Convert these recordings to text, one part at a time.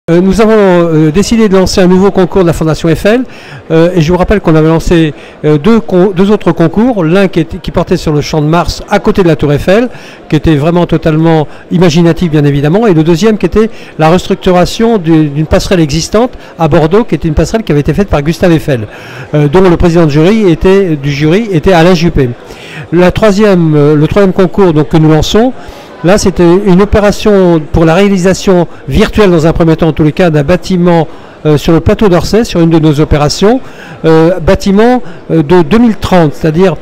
Nous avons décidé de lancer un nouveau concours de la Fondation Eiffel et je vous rappelle qu'on avait lancé deux autres concours, l'un qui portait sur le champ de Mars à côté de la Tour Eiffel, qui était vraiment totalement imaginatif bien évidemment, et le deuxième qui était la restructuration d'une passerelle existante à Bordeaux, qui était une passerelle qui avait été faite par Gustave Eiffel, dont le président du jury était Alain Juppé. Le troisième concours donc, que nous lançons, là, c'était une opération pour la réalisation virtuelle, dans un premier temps, en tous les cas, d'un bâtiment sur le plateau d'Orsay, sur une de nos opérations, bâtiment de 2030, c'est-à-dire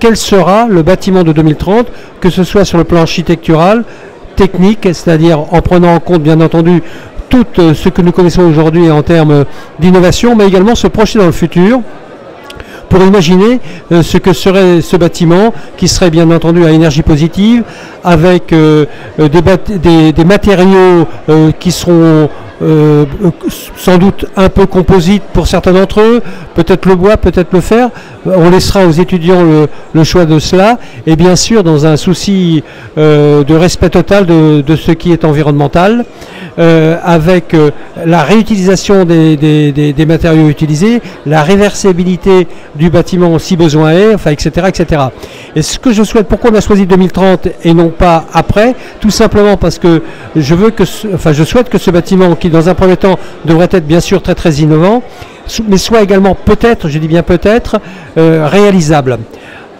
quel sera le bâtiment de 2030, que ce soit sur le plan architectural, technique, c'est-à-dire en prenant en compte, bien entendu, tout ce que nous connaissons aujourd'hui en termes d'innovation, mais également se projeter dans le futur, pour imaginer ce que serait ce bâtiment, qui serait bien entendu à énergie positive, avec des matériaux qui seront sans doute un peu composites pour certains d'entre eux, peut-être le bois, peut-être le fer. On laissera aux étudiants le choix de cela, et bien sûr dans un souci de respect total de ce qui est environnemental, avec la réutilisation des matériaux utilisés, la réversibilité du bâtiment si besoin est, enfin, etc., etc. Et ce que je souhaite, pourquoi on a choisi 2030 et non pas après, tout simplement parce que je souhaite que ce bâtiment, qui dans un premier temps devrait être bien sûr très très innovant, mais soit également peut-être, je dis bien peut-être, réalisable.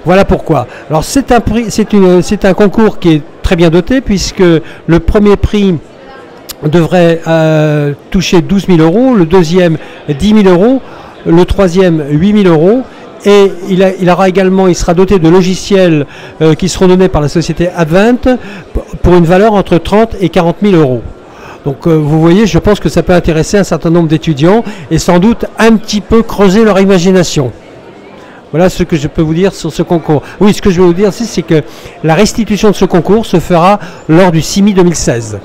Voilà pourquoi. Alors c'est un concours qui est très bien doté, puisque le premier prix devrait toucher 12 000 euros, le deuxième 10 000 euros, le troisième 8 000 euros, et il sera doté de logiciels qui seront donnés par la société Advent pour une valeur entre 30 et 40 000 euros. Donc vous voyez, je pense que ça peut intéresser un certain nombre d'étudiants et sans doute un petit peu creuser leur imagination. Voilà ce que je peux vous dire sur ce concours. Oui, ce que je vais vous dire aussi, c'est que la restitution de ce concours se fera lors du CIMI 2016.